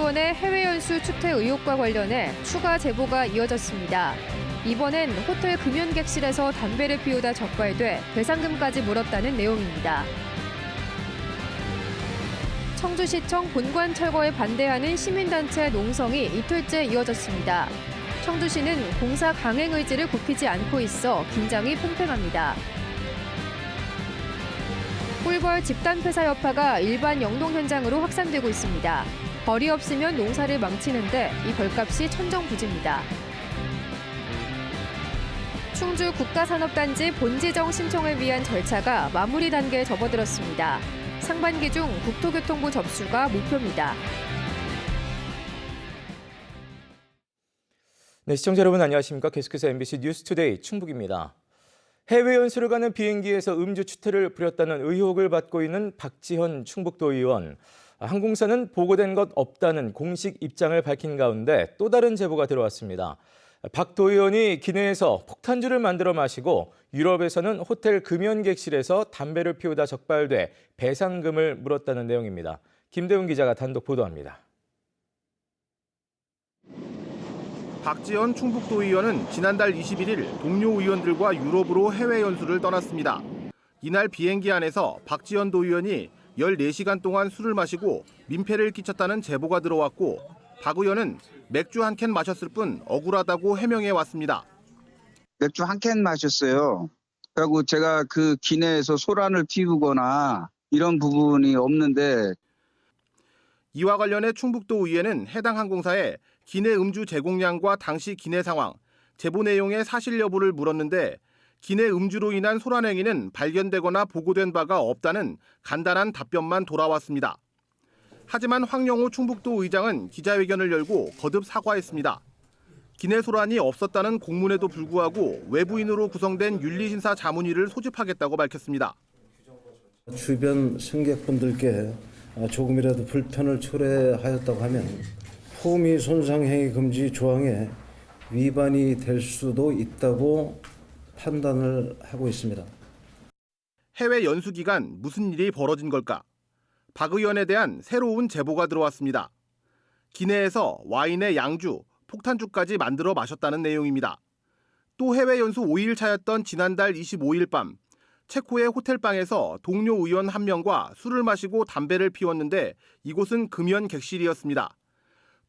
박지원의 해외 연수 추퇴 의혹과 관련해 추가 제보가 이어졌습니다. 이번엔 호텔 금연객실에서 담배를 피우다 적발돼 배상금까지 물었다는 내용입니다. 청주시청 본관 철거에 반대하는 시민단체 농성이 이틀째 이어졌습니다. 청주시는 공사 강행 의지를 굽히지 않고 있어 긴장이 팽팽합니다. 꿀벌 집단 폐사 여파가 일반 영농 현장으로 확산되고 있습니다. 벌이 없으면 농사를 망치는데 이 벌값이 천정부지입니다. 충주 국가산업단지 본지정 신청을 위한 절차가 마무리 단계에 접어들었습니다. 상반기 중 국토교통부 접수가 목표입니다. 네, 시청자 여러분 안녕하십니까? 계속해서 MBC 뉴스투데이 충북입니다. 해외 연수를 가는 비행기에서 음주 추태를 부렸다는 의혹을 받고 있는 박지현 충북도의원. 항공사는 보고된 것 없다는 공식 입장을 밝힌 가운데 또 다른 제보가 들어왔습니다. 박 도의원이 기내에서 폭탄주를 만들어 마시고 유럽에서는 호텔 금연객실에서 담배를 피우다 적발돼 배상금을 물었다는 내용입니다. 김대훈 기자가 단독 보도합니다. 박지원 충북도의원은 지난달 21일 동료 의원들과 유럽으로 해외 연수를 떠났습니다. 이날 비행기 안에서 박지원 도의원이 14시간 동안 술을 마시고 민폐를 끼쳤다는 제보가 들어왔고 박 의원은 맥주 한 캔 마셨을 뿐 억울하다고 해명해 왔습니다. 맥주 한 캔 마셨어요. 그리고 제가 그 기내에서 소란을 피우거나 이런 부분이 없는데. 이와 관련해 충북도 의회는 해당 항공사에 기내 음주 제공량과 당시 기내 상황, 제보 내용의 사실 여부를 물었는데 기내 음주로 인한 소란 행위는 발견되거나 보고된 바가 없다는 간단한 답변만 돌아왔습니다. 하지만 황영우 충북도 의장은 기자회견을 열고 거듭 사과했습니다. 기내 소란이 없었다는 공문에도 불구하고 외부인으로 구성된 윤리심사 자문위를 소집하겠다고 밝혔습니다. 주변 승객분들께 조금이라도 불편을 초래하였다고 하면 호미 손상 행위 금지 조항에 위반이 될 수도 있다고 판단을 하고 있습니다. 해외 연수 기간 무슨 일이 벌어진 걸까? 박 의원에 대한 새로운 제보가 들어왔습니다. 기내에서 와인에 양주, 폭탄주까지 만들어 마셨다는 내용입니다. 또 해외 연수 5일 차였던 지난달 25일 밤 체코의 호텔방에서 동료 의원 한 명과 술을 마시고 담배를 피웠는데 이곳은 금연 객실이었습니다.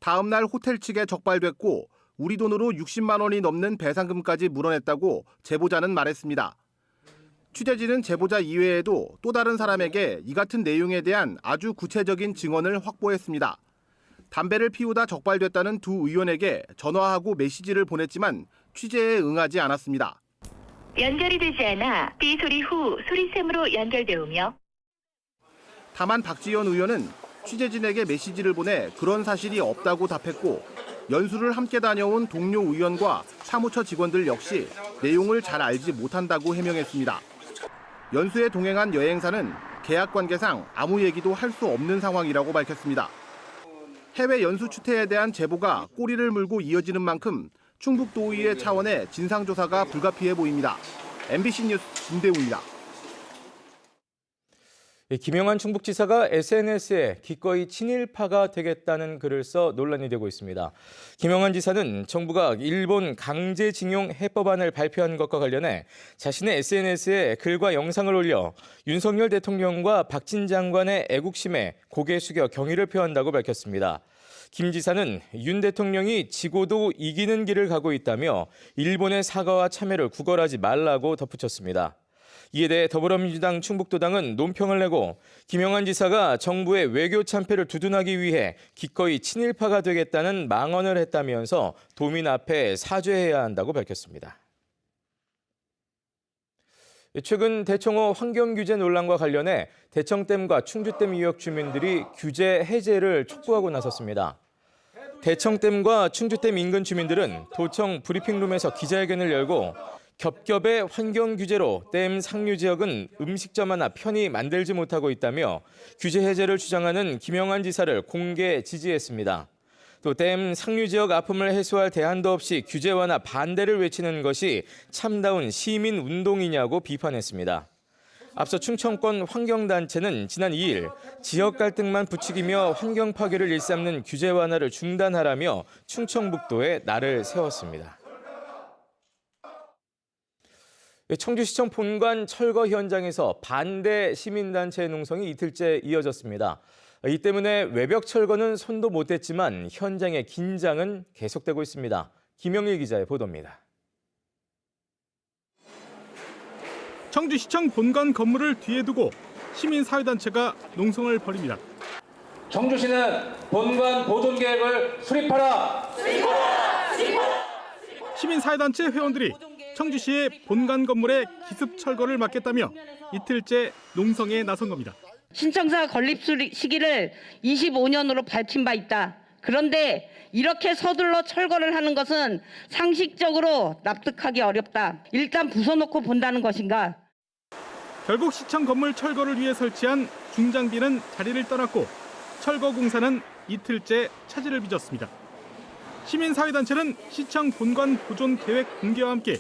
다음 날 호텔 측에 적발됐고 우리 돈으로 60만 원이 넘는 배상금까지 물어냈다고 제보자는 말했습니다. 취재진은 제보자 이외에도 또 다른 사람에게 이 같은 내용에 대한 아주 구체적인 증언을 확보했습니다. 담배를 피우다 적발됐다는 두 의원에게 전화하고 메시지를 보냈지만 취재에 응하지 않았습니다. 연결이 되지 않아 삐 소리 후 소리샘으로 연결되오며. 다만 박지원 의원은 취재진에게 메시지를 보내 그런 사실이 없다고 답했고 연수를 함께 다녀온 동료 의원과 사무처 직원들 역시 내용을 잘 알지 못한다고 해명했습니다. 연수에 동행한 여행사는 계약 관계상 아무 얘기도 할 수 없는 상황이라고 밝혔습니다. 해외 연수 추태에 대한 제보가 꼬리를 물고 이어지는 만큼 충북도의회 차원의 진상조사가 불가피해 보입니다. MBC 뉴스 김대우입니다. 김영환 충북지사가 SNS에 기꺼이 친일파가 되겠다는 글을 써 논란이 되고 있습니다. 김영환 지사는 정부가 일본 강제징용 해법안을 발표한 것과 관련해 자신의 SNS에 글과 영상을 올려 윤석열 대통령과 박진 장관의 애국심에 고개 숙여 경의를 표한다고 밝혔습니다. 김 지사는 윤 대통령이 지고도 이기는 길을 가고 있다며 일본의 사과와 참여를 구걸하지 말라고 덧붙였습니다. 이에 대해 더불어민주당 충북도당은 논평을 내고 김영환 지사가 정부의 외교 참패를 두둔하기 위해 기꺼이 친일파가 되겠다는 망언을 했다면서 도민 앞에 사죄해야 한다고 밝혔습니다. 최근 대청호 환경규제 논란과 관련해 대청댐과 충주댐 이역 주민들이 규제 해제를 촉구하고 나섰습니다. 대청댐과 충주댐 인근 주민들은 도청 브리핑룸에서 기자회견을 열고 겹겹의 환경 규제로 댐 상류 지역은 음식점 하나 편히 만들지 못하고 있다며 규제 해제를 주장하는 김영환 지사를 공개 지지했습니다. 또 댐 상류 지역 아픔을 해소할 대안도 없이 규제 완화 반대를 외치는 것이 참다운 시민 운동이냐고 비판했습니다. 앞서 충청권 환경단체는 지난 2일 지역 갈등만 부추기며 환경 파괴를 일삼는 규제 완화를 중단하라며 충청북도에 날을 세웠습니다. 청주시청 본관 철거 현장에서 반대 시민단체의 농성이 이틀째 이어졌습니다. 이 때문에 외벽 철거는 손도 못 댔지만 현장의 긴장은 계속되고 있습니다. 김영일 기자의 보도입니다. 청주시청 본관 건물을 뒤에 두고 시민사회단체가 농성을 벌입니다. 청주시는 본관 보존 계획을 수립하라. 시민사회단체 회원들이 청주시의 본관 건물의 기습 철거를 막겠다며 이틀째 농성에 나선 겁니다. 신청사 건립 시기를 25년으로 밝힌 바 있다. 그런데 이렇게 서둘러 철거를 하는 것은 상식적으로 납득하기 어렵다. 일단 부숴놓고 본다는 것인가? 결국 시청 건물 철거를 위해 설치한 중장비는 자리를 떠났고 철거 공사는 이틀째 차질을 빚었습니다. 시민사회단체는 시청 본관 보존 계획 공개와 함께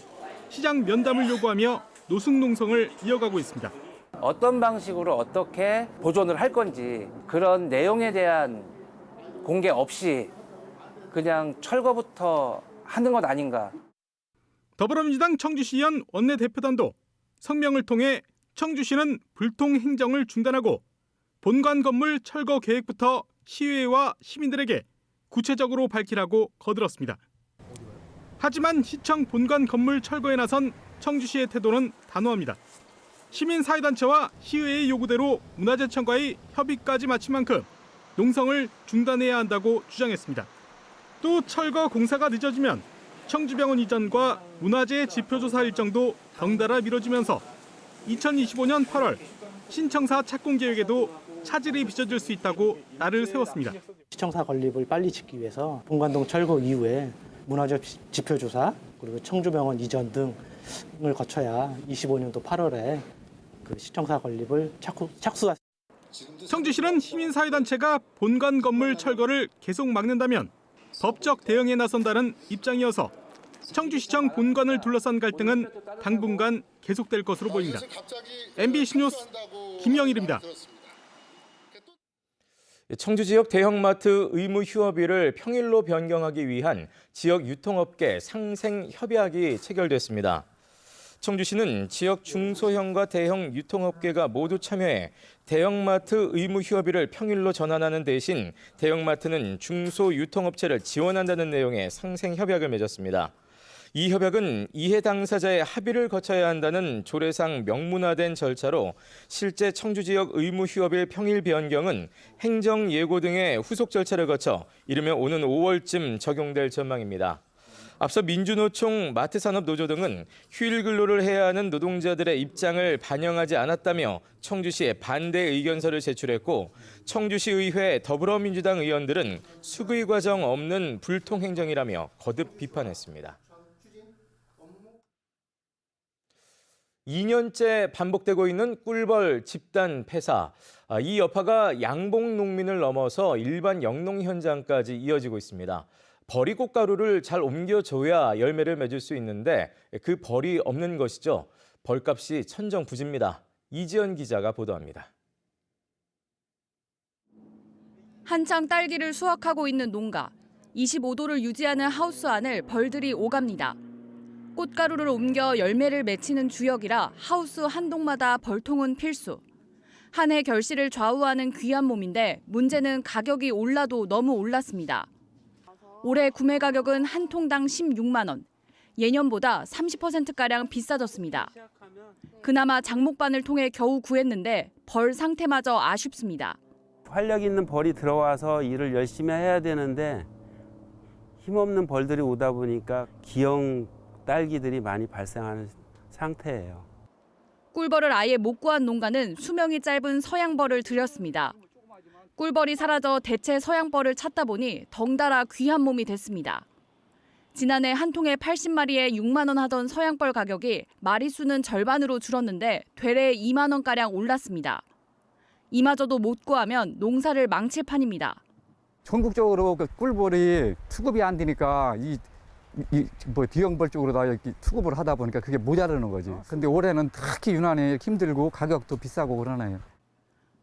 시장 면담을 요구하며 노숙 농성을 이어가고 있습니다. 어떤 방식으로 어떻게 보존을 할 건지 그런 내용에 대한 공개 없이 그냥 철거부터 하는 것 아닌가. 더불어민주당 청주시의원 원내대표단도 성명을 통해 청주시는 불통 행정을 중단하고 본관 건물 철거 계획부터 시의회와 시민들에게 구체적으로 밝히라고 거들었습니다. 하지만 시청 본관 건물 철거에 나선 청주시의 태도는 단호합니다. 시민사회단체와 시의회의 요구대로 문화재청과의 협의까지 마친 만큼 농성을 중단해야 한다고 주장했습니다. 또 철거 공사가 늦어지면 청주병원 이전과 문화재 지표조사 일정도 덩달아 미뤄지면서 2025년 8월 신청사 착공 계획에도 차질이 빚어질 수 있다고 날을 세웠습니다. 시청사 건립을 빨리 짓기 위해서 본관동 철거 이후에 문화재 지표조사 그리고 청주병원 이전 등을 거쳐야 25년도 8월에 그 시청사 건립을 착수할. 청주시는 시민사회단체가 본관 건물 철거를 계속 막는다면 법적 대응에 나선다는 입장이어서 청주시청 본관을 둘러싼 갈등은 당분간 계속될 것으로 보입니다. MBC 뉴스 김영일입니다. 청주 지역 대형마트 의무 휴업일을 평일로 변경하기 위한 지역 유통업계 상생 협약이 체결됐습니다. 청주시는 지역 중소형과 대형 유통업계가 모두 참여해 대형마트 의무 휴업일을 평일로 전환하는 대신 대형마트는 중소유통업체를 지원한다는 내용의 상생 협약을 맺었습니다. 이 협약은 이해 당사자의 합의를 거쳐야 한다는 조례상 명문화된 절차로 실제 청주 지역 의무 휴업일 평일 변경은 행정 예고 등의 후속 절차를 거쳐 이르면 오는 5월쯤 적용될 전망입니다. 앞서 민주노총, 마트산업노조 등은 휴일 근로를 해야 하는 노동자들의 입장을 반영하지 않았다며 청주시에 반대 의견서를 제출했고 청주시의회 더불어민주당 의원들은 수의 과정 없는 불통행정이라며 거듭 비판했습니다. 2년째 반복되고 있는 꿀벌 집단 폐사. 이 여파가 양봉 농민을 넘어서 일반 영농 현장까지 이어지고 있습니다. 벌이 꽃가루를 잘 옮겨줘야 열매를 맺을 수 있는데 그 벌이 없는 것이죠. 벌값이 천정부지입니다. 이지연 기자가 보도합니다. 한창 딸기를 수확하고 있는 농가. 25도를 유지하는 하우스 안을 벌들이 오갑니다. 꽃가루를 옮겨 열매를 맺히는 주역이라 하우스 한 동마다 벌통은 필수. 한 해 결실을 좌우하는 귀한 몸인데 문제는 가격이 올라도 너무 올랐습니다. 올해 구매 가격은 한 통당 16만 원. 예년보다 30%가량 비싸졌습니다. 그나마 장목반을 통해 겨우 구했는데 벌 상태마저 아쉽습니다. 활력 있는 벌이 들어와서 일을 열심히 해야 되는데 힘없는 벌들이 오다 보니까 기형 딸기들이 많이 발생하는 상태예요. 꿀벌을 아예 못 구한 농가는 수명이 짧은 서양벌을 들였습니다. 꿀벌이 사라져 대체 서양벌을 찾다 보니 덩달아 귀한 몸이 됐습니다. 지난해 한 통에 80마리에 6만 원 하던 서양벌 가격이 마리수는 절반으로 줄었는데 되레 2만 원가량 올랐습니다. 이마저도 못 구하면 농사를 망칠 판입니다. 전국적으로 꿀벌이 수급이 안 되니까 이 뭐 뒤형벌 쪽으로 다 이렇게 수급을 하다 보니까 그게 모자라는 거지. 근데 올해는 특히 유난히 힘들고 가격도 비싸고 그러네요.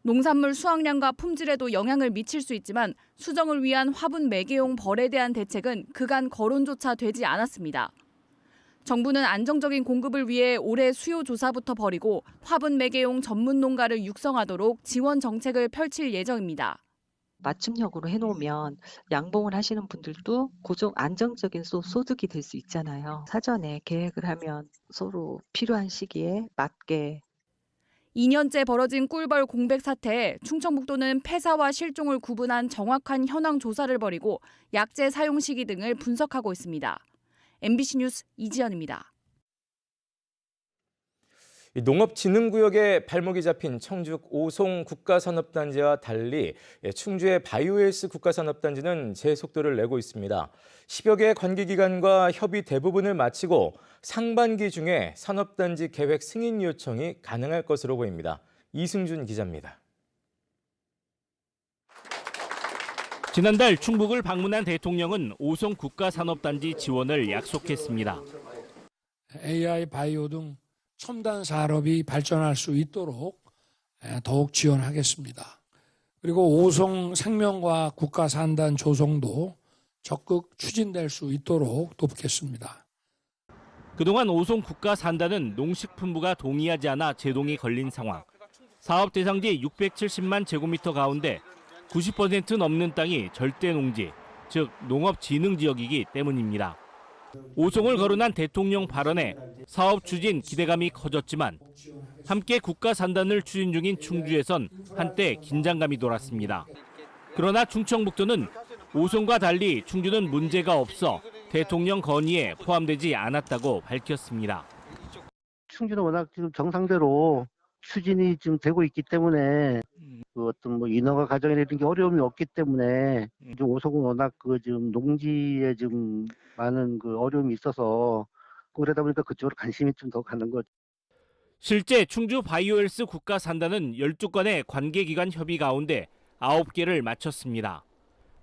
농산물 수확량과 품질에도 영향을 미칠 수 있지만 수정을 위한 화분 매개용 벌에 대한 대책은 그간 거론조차 되지 않았습니다. 정부는 안정적인 공급을 위해 올해 수요 조사부터 벌이고 화분 매개용 전문 농가를 육성하도록 지원 정책을 펼칠 예정입니다. 맞춤형으로 해놓으면 양봉을 하시는 분들도 고정 안정적인 소득이 될 수 있잖아요. 사전에 계획을 하면 서로 필요한 시기에 맞게. 2년째 벌어진 꿀벌 공백 사태에 충청북도는 폐사와 실종을 구분한 정확한 현황 조사를 벌이고 약재 사용 시기 등을 분석하고 있습니다. MBC 뉴스 이지연입니다. 농업진흥구역에 발목이 잡힌 청주 오송 국가산업단지와 달리 충주의 바이오헬스 국가산업단지는 제속도를 내고 있습니다. 10여 개 관계기관과 협의 대부분을 마치고 상반기 중에 산업단지 계획 승인 요청이 가능할 것으로 보입니다. 이승준 기자입니다. 지난달 충북을 방문한 대통령은 오송 국가산업단지 지원을 약속했습니다. AI, 바이오 등 첨단 산업이 발전할 수 있도록 더욱 지원하겠습니다. 그리고 오송 생명과학 국가산단 조성도 적극 추진될 수 있도록 돕겠습니다. 그동안 오송 국가산단은 농식품부가 동의하지 않아 제동이 걸린 상황. 사업 대상지 670만 제곱미터 가운데 90% 넘는 땅이 절대농지, 즉 농업진흥지역이기 때문입니다. 오송을 거론한 대통령 발언에 사업 추진 기대감이 커졌지만 함께 국가산단을 추진 중인 충주에선 한때 긴장감이 돌았습니다. 그러나 충청북도는 오송과 달리 충주는 문제가 없어 대통령 건의에 포함되지 않았다고 밝혔습니다. 충주는 워낙 지금 정상대로 추진이 지금 되고 있기 때문에 그 어떤 뭐 인허가 과정이나 이런 게 어려움이 없기 때문에 지금 오송은 워낙 그 지금 농지에 좀 많은 그 어려움이 있어서 그러다 보니까 그쪽으로 관심이 좀 더 가는 거죠. 실제 충주 바이오헬스 국가산단은 12건의 관계기관 협의 가운데 9개를 마쳤습니다.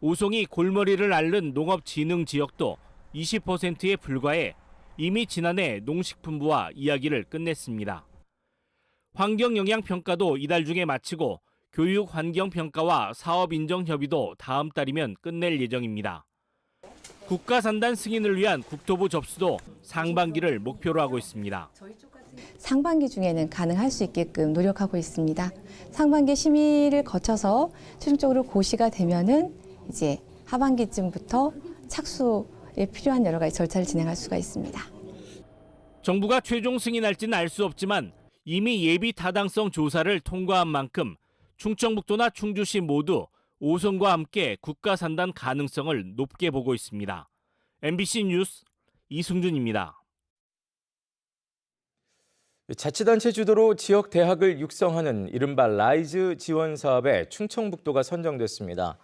오송이 골머리를 앓는 농업진흥지역도 20%에 불과해 이미 지난해 농식품부와 이야기를 끝냈습니다. 환경영향평가도 이달 중에 마치고 교육환경평가와 사업인정협의도 다음 달이면 끝낼 예정입니다. 국가산단 승인을 위한 국토부 접수도 상반기를 목표로 하고 있습니다. 상반기 중에는 가능할 수 있게끔 노력하고 있습니다. 상반기 심의를 거쳐서 최종적으로 고시가 되면은 이제 하반기쯤부터 착수에 필요한 여러 가지 절차를 진행할 수가 있습니다. 정부가 최종 승인할지는 알 수 없지만 이미 예비 타당성 조사를 통과한 만큼 충청북도나 충주시 모두 오송과 함께 국가산단 가능성을 높게 보고 있습니다. MBC 뉴스 이승준입니다. 자치단체 주도로 지역 대학을 육성하는 이른바 라이즈 지원 사업에 충청북도가 선정됐습니다.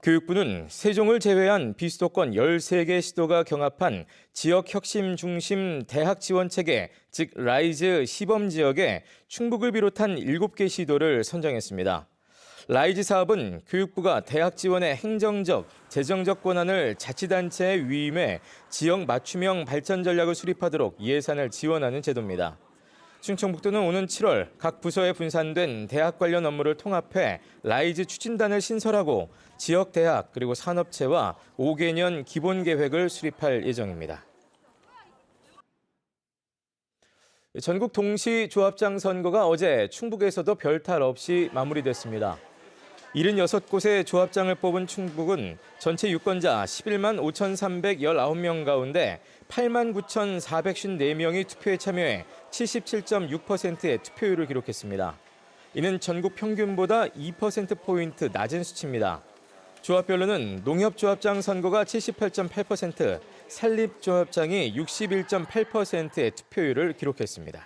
교육부는 세종을 제외한 비수도권 13개 시도가 경합한 지역 혁신 중심 대학 지원 체계, 즉 라이즈 시범 지역에 충북을 비롯한 7개 시도를 선정했습니다. 라이즈 사업은 교육부가 대학 지원의 행정적, 재정적 권한을 자치단체에 위임해 지역 맞춤형 발전 전략을 수립하도록 예산을 지원하는 제도입니다. 충청북도는 오는 7월 각 부서에 분산된 대학 관련 업무를 통합해 라이즈 추진단을 신설하고 지역 대학 그리고 산업체와 5개년 기본 계획을 수립할 예정입니다. 전국 동시조합장 선거가 어제 충북에서도 별탈 없이 마무리됐습니다. 76곳의 조합장을 뽑은 충북은 전체 유권자 11만 5,319명 가운데 8만 9,454명이 투표에 참여해 77.6%의 투표율을 기록했습니다. 이는 전국 평균보다 2%포인트 낮은 수치입니다. 조합별로는 농협조합장 선거가 78.8%, 산림조합장이 61.8%의 투표율을 기록했습니다.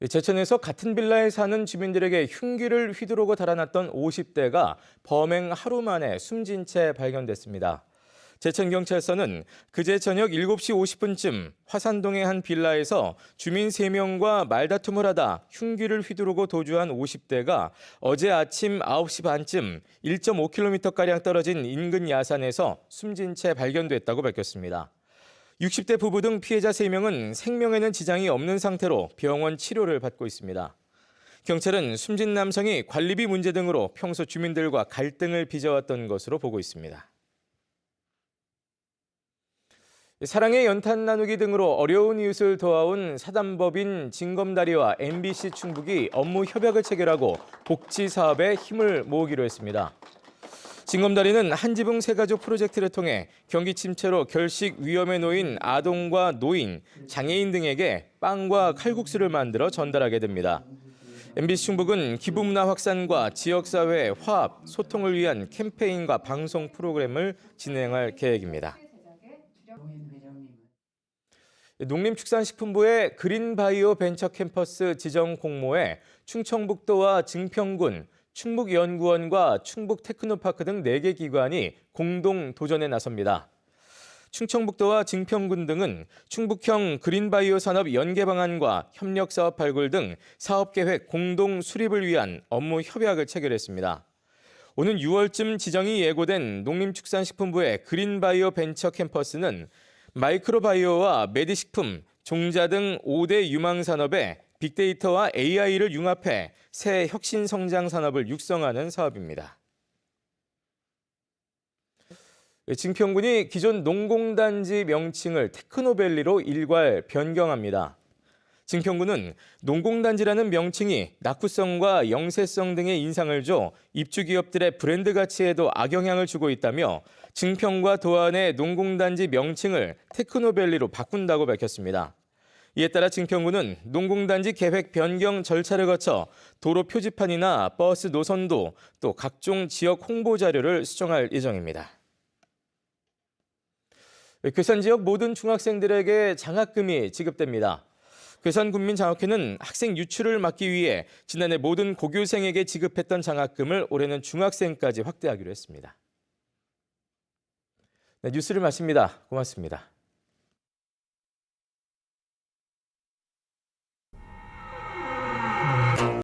제천에서 같은 빌라에 사는 주민들에게 흉기를 휘두르고 달아났던 50대가 범행 하루 만에 숨진 채 발견됐습니다. 제천경찰서는 그제 저녁 7시 50분쯤 화산동의 한 빌라에서 주민 3명과 말다툼을 하다 흉기를 휘두르고 도주한 50대가 어제 아침 9시 반쯤 1.5km가량 떨어진 인근 야산에서 숨진 채 발견됐다고 밝혔습니다. 60대 부부 등 피해자 3명은 생명에는 지장이 없는 상태로 병원 치료를 받고 있습니다. 경찰은 숨진 남성이 관리비 문제 등으로 평소 주민들과 갈등을 빚어왔던 것으로 보고 있습니다. 사랑의 연탄 나누기 등으로 어려운 이웃을 도와온 사단법인 징검다리와 MBC 충북이 업무 협약을 체결하고 복지 사업에 힘을 모으기로 했습니다. 징검다리는 한지붕 새가족 프로젝트를 통해 경기 침체로 결식 위험에 놓인 아동과 노인, 장애인 등에게 빵과 칼국수를 만들어 전달하게 됩니다. MBC 충북은 기부문화 확산과 지역사회 화합, 소통을 위한 캠페인과 방송 프로그램을 진행할 계획입니다. 농림축산식품부의 그린바이오 벤처 캠퍼스 지정 공모에 충청북도와 증평군, 충북연구원과 충북테크노파크 등 4개 기관이 공동 도전에 나섭니다. 충청북도와 증평군 등은 충북형 그린바이오 산업 연계 방안과 협력사업 발굴 등 사업계획 공동 수립을 위한 업무 협약을 체결했습니다. 오는 6월쯤 지정이 예고된 농림축산식품부의 그린바이오 벤처 캠퍼스는 마이크로바이오와 메디식품, 종자 등 5대 유망산업에 빅데이터와 AI를 융합해 새 혁신 성장 산업을 육성하는 사업입니다. 증평군이 기존 농공단지 명칭을 테크노밸리로 일괄 변경합니다. 증평군은 농공단지라는 명칭이 낙후성과 영세성 등의 인상을 줘 입주기업들의 브랜드 가치에도 악영향을 주고 있다며 증평과 도안의 농공단지 명칭을 테크노밸리로 바꾼다고 밝혔습니다. 이에 따라 증평군은 농공단지 계획 변경 절차를 거쳐 도로 표지판이나 버스 노선도 또 각종 지역 홍보 자료를 수정할 예정입니다. 괴산 지역 모든 중학생들에게 장학금이 지급됩니다. 괴산군민장학회는 학생 유출을 막기 위해 지난해 모든 고교생에게 지급했던 장학금을 올해는 중학생까지 확대하기로 했습니다. 네, 뉴스를 마칩니다. 고맙습니다.